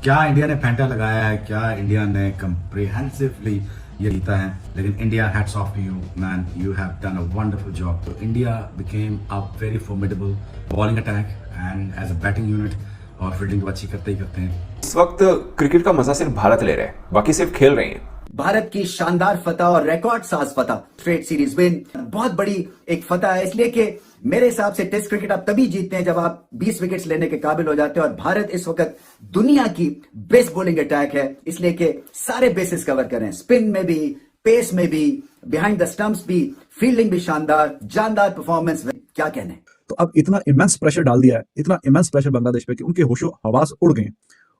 क्या इंडिया ने फेंटा लगाया है, क्या इंडिया ने कंप्रिहेंसिवली ये जीता है, लेकिन India hats off to you man, you have done a wonderful job. तो India became a very formidable bowling attack and as a batting unit, और फील्डिंग तो अच्छी करते ही करते हैं। इस वक्त क्रिकेट का मजा सिर्फ भारत ले रहे हैं, बाकी सिर्फ खेल रहे हैं। भारत की शानदार फतह और रिकॉर्ड साज फतह, स्ट्रेट सीरीज विन, बहुत बड़ी एक फतह है, इसलिए कि मेरे हिसाब से टेस्ट क्रिकेट आप तभी जीतते हैं जब आप 20 विकेट्स लेने के काबिल हो जाते हैं, और भारत इस वक्त दुनिया की बेस्ट बॉलिंग अटैक है, इसलिए कि सारे बेसिस कवर करें, स्पिन में भी, पेस में भी, बिहाइंड द स्टंप्स भी, फील्डिंग भी शानदार, जानदार परफॉर्मेंस। क्या कहने। तो अब इतना इमेंस प्रेशर डाल दिया है, इतना इमेंस प्रेशर बांग्लादेश पे कि उनके होशो हवास उड़ गए,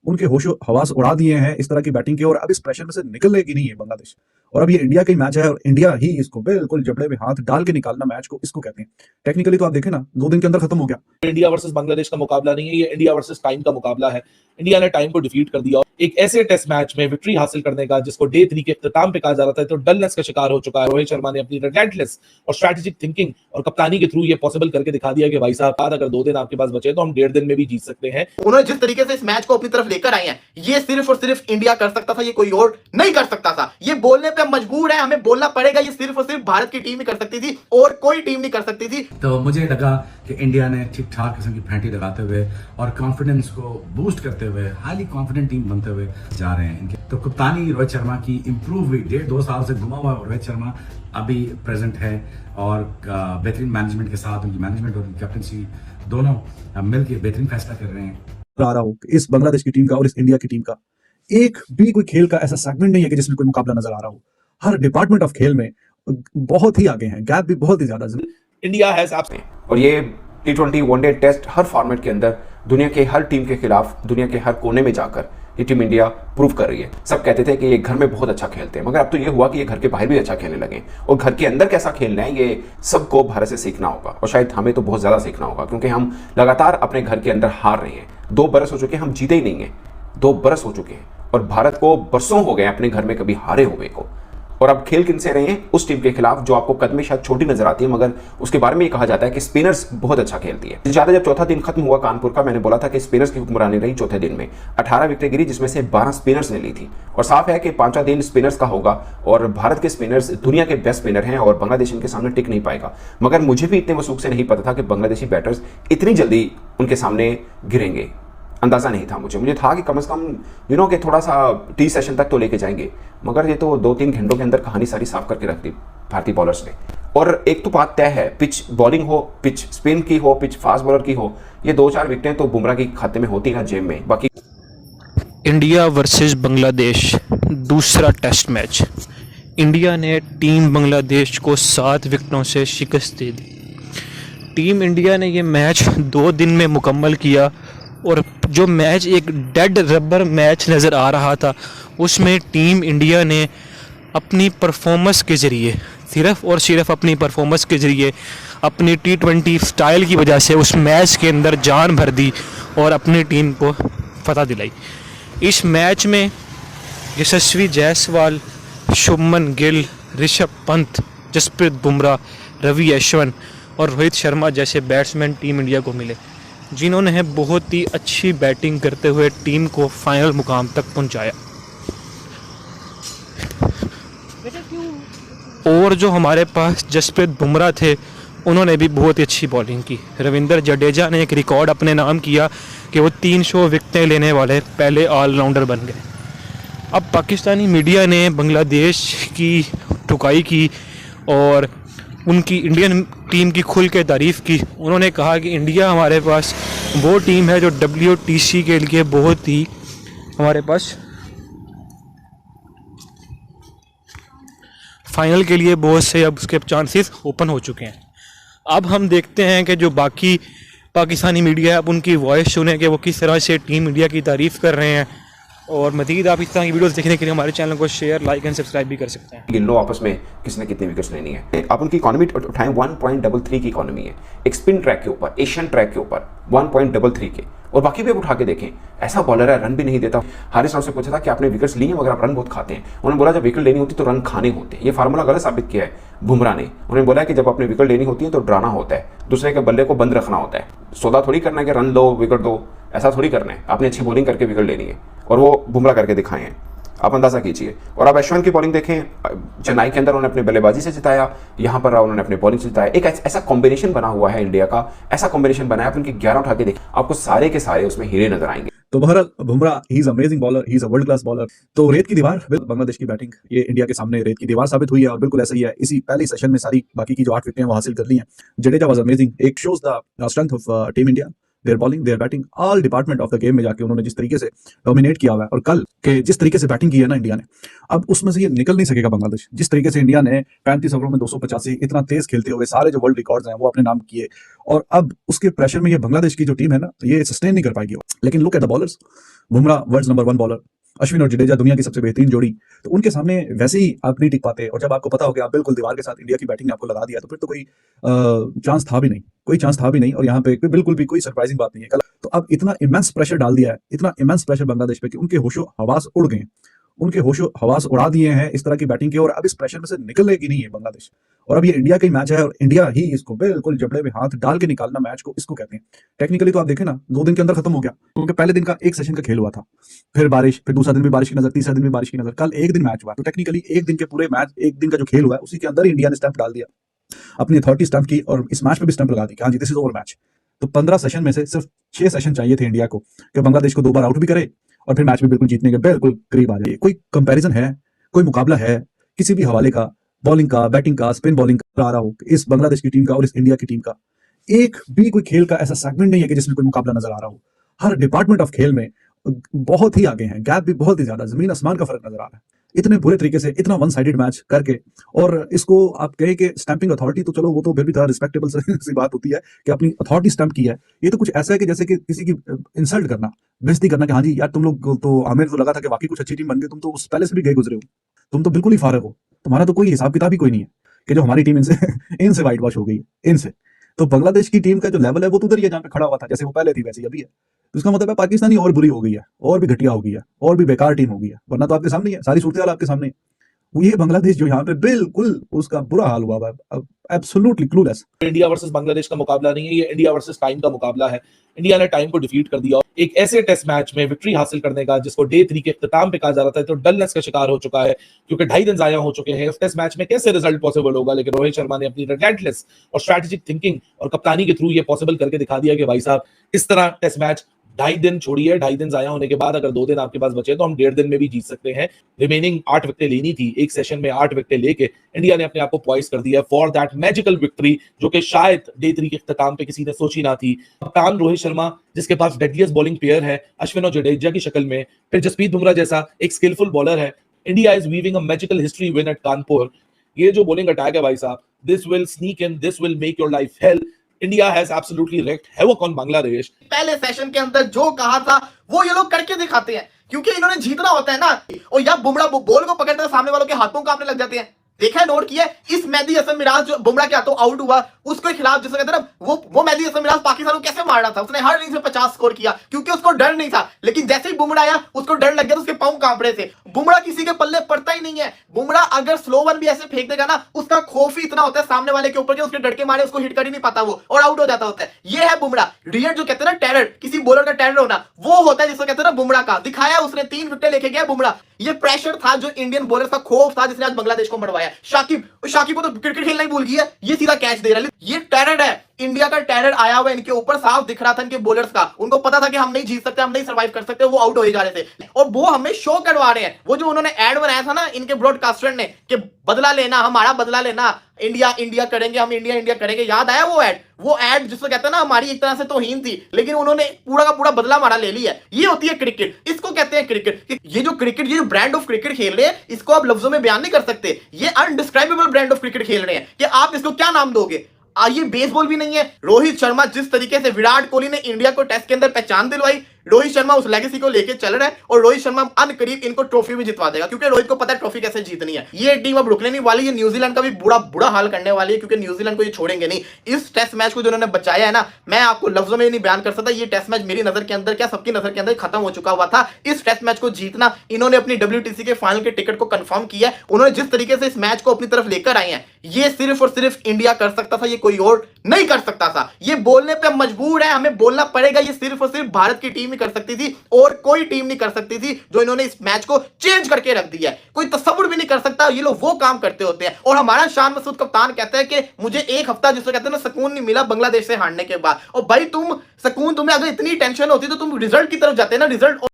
उनके होशो हवास उड़ा दिए हैं इस तरह की बैटिंग के, और अब इस प्रेशर में से निकलेगी नहीं है बांग्लादेश। और अब ये इंडिया का ही मैच है, और इंडिया ही इसको बिल्कुल जबड़े में हाथ डाल के निकालना मैच को, इसको कहते हैं। टेक्निकली तो आप देखें ना, 2 दिन के अंदर खत्म हो गया। इंडिया वर्सेस बांग्लादेश का मुकाबला नहीं है, ये इंडिया वर्सेस टाइम का मुकाबला है। इंडिया ने टाइम को डिफीट कर दिया, एक ऐसे टेस्ट मैच में विक्ट्री हासिल करने का जिसको डे 3 के इख्तिताम पे कहा जा रहा था, तो डलनेस का शिकार हो चुका है। रोहित शर्मा ने अपनी रिलेंटलेस और स्ट्रेटेजिक थिंकिंग और कप्तानी के थ्रू ये पॉसिबल करके दिखा दिया कि भाई साहब, अगर 2 दिन आपके पास बचे तो हम 1.5 दिन में भी जीत सकते हैं। उन्होंने जिस तरीके से इस मैच को अपनी तरफ लेकर आए हैं, ये सिर्फ और सिर्फ इंडिया कर सकता था, ये कोई और नहीं कर सकता था। ये बोलने पे हम मजबूर है, हमें बोलना पड़ेगा, ये सिर्फ और सिर्फ भारत की टीम ही कर सकती थी और कोई टीम नहीं कर सकती थी। तो मुझे लगा कि इंडिया ने ठीक ठाक किस्म की फेंटी लगाते हुए और कॉन्फिडेंस को बूस्ट करते हुए हाईली कॉन्फिडेंट टीम बनते हुए जा रहे हैं इनके। तो कप्तानी रोहित शर्मा की इंप्रूव हुई, 1.5-2 साल से घुमा हुआ रोहित शर्मा अभी प्रेजेंट है, और बेहतरीन मैनेजमेंट के साथ उनकी मैनेजमेंट और कैप्टनसी दोनों मिलकर बेहतरीन फैसला कर रहे हैं। आ रहा हूं कि इस बांग्लादेश की टीम का और इस इंडिया की टीम का एक भी कोई खेल का ऐसा सेगमेंट नहीं है कि जिसमें कोई मुकाबला नजर आ रहा हो। हर डिपार्टमेंट ऑफ खेल में बहुत ही आगे हैं, गैप भी बहुत ही ज्यादा। इंडिया हैज आपसे, और ये T20 वनडे टेस्ट हर फॉर्मेट के अंदर दुनिया के हर टीम के खिलाफ, दुनिया के हर कोने में जाकर ये टीम इंडिया प्रूव कर रही है। सब कहते थे कि ये घर में बहुत अच्छा खेलते हैं, मगर अब तो ये हुआ कि ये घर के बाहर भी अच्छा खेलने लगे, और घर के अंदर कैसा खेलना है ये सबको भारत से सीखना होगा, और शायद हमें तो बहुत ज्यादा सीखना होगा, क्योंकि हम लगातार अपने घर के अंदर हार रहे हैं। 2 बरस हो चुके हैं हम जीते ही नहीं है, 2 बरस हो चुके हैं, और भारत को बरसों हो गए अपने घर में कभी हारे हुए को। और अब खेल किनसे रहे हैं? उस टीम के खिलाफ जो आपको कद में शायद छोटी नजर आती है, मगर उसके बारे में ये कहा जाता है कि स्पिनर्स बहुत अच्छा खेलती है। ज्यादा जब चौथा दिन खत्म हुआ कानपुर का, मैंने बोला था कि स्पिनर्स की हुक्मरानी रही चौथे दिन में। 18 विकेटें गिरी, जिसमें से 12 स्पिनर्स ने ली थी, और साफ है कि 5वां दिन स्पिनर्स का होगा, और भारत के स्पिनर्स दुनिया के बेस्ट स्पिनर हैं, और बांग्लादेश इनके सामने टिक नहीं पाएगा। मगर मुझे भी इतने वसूख से नहीं पता था कि बांग्लादेशी बैटर्स इतनी जल्दी उनके सामने गिरेंगे, अंदाजा नहीं था मुझे था कि कम से कम कि थोड़ा सा टी सेशन तक तो लेके जाएंगे, मगर ये तो 2-3 घंटों के अंदर कहानी सारी साफ करके रख दी भारतीय बॉलर्स ने। और एक तो बात तय है, पिच बॉलिंग हो, पिच स्पिन की हो, पिच फास्ट बॉलर की हो, ये 2-4 विकेटें तो बुमराह की खाते में होती है जेब में। बाकी इंडिया वर्सेस बांग्लादेश दूसरा टेस्ट मैच, इंडिया ने टीम बांग्लादेश को 7 विकेटों से शिकस्त दे दी। टीम इंडिया ने ये मैच 2 दिन में मुकम्मल किया, और जो मैच एक डेड रबर मैच नज़र आ रहा था, उसमें टीम इंडिया ने अपनी परफॉर्मेंस के ज़रिए, सिर्फ़ और सिर्फ अपनी परफॉर्मेंस के ज़रिए, अपनी T20 स्टाइल की वजह से उस मैच के अंदर जान भर दी और अपनी टीम को फतह दिलाई। इस मैच में यशस्वी जायसवाल, शुभमन गिल, ऋषभ पंत, जसप्रीत बुमराह, रवि अश्विन और रोहित शर्मा जैसे बैट्समैन टीम इंडिया को मिले, जिन्होंने बहुत ही अच्छी बैटिंग करते हुए टीम को फाइनल मुकाम तक पहुंचाया। और जो हमारे पास जसप्रीत बुमराह थे, उन्होंने भी बहुत ही अच्छी बॉलिंग की। रविंद्र जडेजा ने एक रिकॉर्ड अपने नाम किया कि वो 300 विकेटें लेने वाले पहले ऑलराउंडर बन गए। अब पाकिस्तानी मीडिया ने बांग्लादेश की ठुकाई की और उनकी इंडियन टीम की खुल के तारीफ़ की। उन्होंने कहा कि इंडिया हमारे पास वो टीम है जो WTC के लिए बहुत ही हमारे पास फाइनल के लिए बहुत से अब उसके चांसेस ओपन हो चुके हैं। अब हम देखते हैं कि जो बाकी पाकिस्तानी मीडिया है, अब उनकी वॉइस सुने कि वो किस तरह से टीम इंडिया की तारीफ़ कर रहे हैं। और मज़ीद आप इस तरह की वीडियोस देखने के लिए हमारे चैनल को शेयर, लाइक एंड सब्सक्राइब भी कर सकते हैं। गिन लो आपस में किसने कितनी विकेट्स लेनी है। आप उनकी इकोनॉमी उठाएं, 1.33 की इकोनॉमी है। एक स्पिन ट्रैक के ऊपर, एशियन ट्रैक के ऊपर 1.33 के, और बाकी भी आप उठा के देखें, ऐसा बॉलर है रन भी नहीं देता। हारिस राव से पूछा था कि आपने विकेट्स ली हैं मगर आप रन बहुत खाते हैं। उन्होंने बोला जब विकेट लेनी होती तो रन खाने होते हैं। ये फार्मूला गलत साबित किया है बुमराह ने। उन्होंने बोला कि जब आपने विकेट लेनी होती है तो डराना होता है, दूसरे के बल्ले को बंद रखना होता है। सौदा थोड़ी करना है कि रन लो विकेट दो, ऐसा थोड़ी करना है, आपने अच्छी बॉलिंग करके विकेट लेनी है और वो बुमराह करके दिखाए हैं, आप अंदाजा कीजिए। और आप अश्विन की बॉलिंग देखें, चेन्नई के अंदर उन्होंने अपनी बल्लेबाजी से जिताया, यहाँ पर उन्होंने अपनी बॉलिंग से जिताया। एक ऐसा कॉम्बिनेशन बना हुआ है इंडिया का, ऐसा कॉम्बिनेशन बनाया, आप उनके 11 उठा के देखें, आपको सारे के सारे उसमें हीरे नजर आएंगे। तो बहरहाल Bumrah he is amazing bowler, he is a world class bowler. तो रेत की दीवार बांग्लादेश की बैटिंग ये इंडिया के सामने रेत की दीवार साबित हुई है और बिल्कुल ऐसा ही है। इसी पहले सेशन में सारी बाकी की जो 8 विकेटें वो हासिल कर ली हैं। जडेजा वाज अमेजिंग, एक shows the strength of team India, their bowling, their batting, all department of the game में जाके उन्होंने जिस तरीके से डोमिनेट किया हुआ है और कल के जिस तरीके से बैटिंग की है ना इंडिया ने, अब उसमें से ये निकल नहीं सकेगा बांग्लादेश। जिस तरीके से इंडिया ने 35 ओवरों में 285 इतना तेज खेलते हुए सारे जो वर्ल्ड रिकॉर्ड्स हैं वो अपने नाम किए, और अब उसके प्रेशर में ये बांग्लादेश की जो टीम है ना ये सस्टेन नहीं कर पाएगी। लेकिन look at the bowlers, Bumrah world number 1 bowler, Ashwin और जडेजा दुनिया की सबसे बेहतरीन जोड़ी, तो उनके सामने वैसे ही आप नहीं टिक पाते। और जब आपको पता हो कि आप बिल्कुल दीवार के साथ इंडिया की बैटिंग ने आपको लगा दिया, तो फिर तो कोई चांस था भी नहीं, कोई चांस था भी नहीं। और यहाँ पे बिल्कुल भी कोई सरप्राइजिंग बात नहीं है। कल तो अब इतना इमेंस प्रेशर डाल दिया है, इतना इमेंस प्रेशर बांग्लादेश पे कि उनके होशो हवास उड़ गए, उनके होशो हवास उड़ा दिए हैं इस तरह की बैटिंग के, और अब इस प्रेशर में से निकलेगी नहीं है बांग्लादेश। और अब ये इंडिया का ही मैच है और इंडिया ही इसको बिल्कुल जबड़े में हाथ डाल के निकालना मैच को, इसको कहते हैं। टेक्निकली तो आप देखें ना 2 दिन के अंदर खत्म हो गया, क्योंकि पहले दिन का एक सेशन का खेल हुआ था, फिर बारिश, फिर दूसरा दिन भी बारिश की नजर, तीसरा दिन भी बारिश की नजर, कल एक दिन मैच हुआ। तो टेक्निकली एक दिन के पूरे मैच, एक दिन का जो खेल हुआ है उसी के अंदर ही इंडिया ने स्टंप डाल दिया, अपनी अथॉरिटी स्टंप की और इस मैच पे भी स्टंप लगा दी कि हाँ जी दिस इज ओवर मैच। तो 15 सेशन में से सिर्फ 6 सेशन चाहिए थे इंडिया को कि बांग्लादेश को 2 बार आउट भी करे और फिर मैच भी बिल्कुल जीतने के बिल्कुल करीब आ जाए। कोई कंपैरिजन है, कोई मुकाबला है किसी भी हवाले का, बॉलिंग का, बैटिंग का, स्पिन बॉलिंग का आ रहा हो इस बांग्लादेश की टीम का और इस इंडिया की टीम का? एक भी कोई खेल का ऐसा सेगमेंट नहीं है कि जिसमें कोई मुकाबला नजर आ रहा हो। हर डिपार्टमेंट ऑफ खेल में बहुत ही आगे हैं, गैप भी बहुत ही ज्यादा, जमीन आसमान का फर्क नजर आ रहा है। इतने बुरे तरीके से इतना वन साइडेड मैच करके, और इसको आप कहें कि स्टैंपिंग अथॉरिटी, तो चलो वो तो फिर भी थोड़ा रिस्पेक्टेबल सी बात होती है कि अपनी अथॉरिटी स्टैंप की है। ये तो कुछ ऐसा है कि जैसे कि किसी की इंसल्ट करना, बेइज्जती करना कि हाँ जी यार तुम लोग तो, हमें तो लगा था कि वाकई कुछ अच्छी टीम बन गई, तुम तो उस पहले से भी गए गुजरे हो, तुम तो बिल्कुल ही फारग हो, तुम्हारा तो कोई हिसाब किताब ही कोई नहीं है कि जो हमारी टीम इनसे इनसे वाइट वॉश हो गई है इनसे। तो बांग्लादेश की टीम का जो लेवल है वो तो उधर ही है जहाँ पे खड़ा हुआ था, जैसे वो पहले थी वैसे ही अभी है। तो इसका मतलब है पाकिस्तानी और बुरी हो गई है, और भी घटिया हो गई है, और भी बेकार टीम हो गई है, वरना तो आपके सामने ही है, सारी सूरत आपके सामने है। वो ये बांग्लादेश जो यहाँ पे बिल्कुल उसका बुरा हाल हुआ है, absolutely clueless. India versus Bangladesh का मुकाबला नहीं है, ये इंडिया वर्सेस टाइम का मुकाबला है। इंडिया ने टाइम को डिफीट कर दिया, एक ऐसे टेस्ट मैच में विक्ट्री हासिल करने का जिसको डे 3 के इख्तिताम पे कहा जा रहा था, तो डलनेस का शिकार हो चुका है क्योंकि 2.5 दिन जाया हो चुके हैं। इस टेस्ट मैच में कैसे रिजल्ट पॉसिबल होगा, लेकिन रोहित शर्मा ने अपनी रिलेंटलेस और स्ट्रेटेजिक थिंकिंग और कप्तानी के थ्रू ये पॉसिबल करके दिखा दिया कि भाई साहब इस तरह टेस्ट मैच 2.5 दिन छोड़िए, 2.5 दिन जाया होने के बाद अगर 2 दिन आपके पास बचे तो हम 1.5 दिन में भी जीत सकते हैं। रिमेनिंग 8 विकेटें लेनी थी, एक सेशन में 8 विकेटें लेके इंडिया ने अपने आप को पॉइज कर दिया फॉर दैट मैजिकल विक्ट्री, जो कि शायद डे 3 के इख्तिताम पे किसी ने सोची ना थी। कप्तान रोहित शर्मा जिसके पास डेडलिएस्ट बॉलिंग पेयर है अश्विन और जडेजा की शक्ल में, फिर जसप्रीत बुमराह जैसा एक स्किलफुल बॉलर है। India is weaving a magical history win at Kanpur. ये जो बॉलिंग अटैक है भाई साहब, this will sneak in, this will make your life hell. India has absolutely wreaked havoc on Bangladesh. पहले सेशन के अंदर जो कहा था वो ये लोग करके दिखाते हैं, क्योंकि इन्होंने जीतना होता है ना। और या बुमराह बॉल को पकड़ते सामने वालों के हाथों कांपने लग जाते हैं। देखा है, नोट किया, इस मेहदी हसन मिराज जो बुमराह के हाथों आउट हुआ उसके खिलाफ जिसे कहते हैं ना, वो मेहदी हसन मिराज पाकिस्तान को कैसे मार रहा था, उसने हर इनिंग्स में 50 स्कोर किया क्योंकि उसको डर नहीं था। लेकिन जैसे ही बुमराह आया उसको डर लग गया, तो उसके पांव कांप रहे थे। बुमराह किसी के पल्ले पड़ता ही नहीं है। बुमराह अगर स्लो वन भी ऐसे फेंक देगा ना, उसका खौफ ही इतना होता है सामने वाले के ऊपर कि उसके डर के मारे उसको हिट कर ही नहीं पाता वो, और आउट हो जाता होता है। ये है बुमराह रियल, जो कहते हैं ना टेरर, किसी बॉलर का टेरर होना, वो होता है जिसको कहते हैं ना बुमराह का। दिखाया उसने, 3 विकेट लेके गया बुमराह। ये प्रेशर था जो इंडियन बॉलर का खौफ था, जिसने आज बांग्लादेश को मरवाया। शाकिब को तो क्रिकेट खेलना ही भूल गई है, ये सीधा कैच दे रहा है। ये टेरर है, इंडिया का टेरर आया हुआ इनके ऊपर, साफ दिख रहा था इनके बॉलर्स का। उनको पता था कि हम नहीं जीत सकते, हम नहीं सर्वाइव कर सकते, वो आउट हो जा रहे थे। और वो हमें शो करवा रहे हैं। वो जो उन्होंने एड बनाया था ना इनके ब्रॉडकास्टर ने कि बदला लेना, हमारा बदला लेना, इंडिया करेंगे, हम इंडिया करेंगे, याद आया वो एड जिसको कहते हैं ना हमारी एक तरह से तौहीन थी, लेकिन उन्होंने पूरा का पूरा बदला हमारा ले लिया। ये होती है क्रिकेट, इसको कहते हैं क्रिकेट। ये जो ब्रांड ऑफ क्रिकेट खेल रहे हैं, इसको आप लफ्जों में बयान नहीं कर सकते। ये अनडिस्क्राइबेबल ब्रांड ऑफ क्रिकेट खेल रहे हैं कि आप इसको क्या नाम दोगे। ये बेसबॉल भी नहीं है। रोहित शर्मा जिस तरीके से विराट कोहली ने इंडिया को टेस्ट के अंदर पहचान दिलवाई, रोहित शर्मा उस लेगेसी को लेके चल रहा है और रोहित शर्मा अनकरीब इनको ट्रॉफी भी जितवा देगा, क्योंकि रोहित को पता है ट्रॉफी कैसे जीतनी है। ये टीम अब रुकने नहीं वाली है, न्यूजीलैंड का भी बुरा हाल करने वाली है, क्योंकि न्यूजीलैंड को ये छोड़ेंगे नहीं। इस टेस्ट मैच को जो उन्होंने बचाया है ना, मैं आपको लफ्जों में नहीं बयान कर सकता। ये टेस्ट मैच मेरी नजर के अंदर, क्या सबकी नजर के अंदर खत्म हो चुका हुआ था। इस टेस्ट मैच को जीतना, इन्होंने अपनी WTC के फाइनल के टिकट को कंफर्म किया है। उन्होंने जिस तरीके से इस मैच को अपनी तरफ लेकर आए हैं, ये सिर्फ और सिर्फ इंडिया कर सकता था, ये कोई और नहीं कर सकता था। ये बोलने पे मजबूर है, हमें बोलना पड़ेगा, ये सिर्फ और सिर्फ भारत की टीम ही कर सकती थी और कोई टीम नहीं कर सकती थी। जो इन्होंने इस मैच को चेंज करके रख दिया है, कोई तसव्वुर भी नहीं कर सकता। ये लोग वो काम करते होते हैं। और हमारा शान मसूद कप्तान कहता है कि मुझे एक हफ्ता, जिसको कहते हैं ना, सुकून नहीं मिला बांग्लादेश से हारने के बाद। और भाई तुम सुकून, तुम्हें अगर इतनी टेंशन होती तो तुम रिजल्ट की तरफ जाते ना, रिजल्ट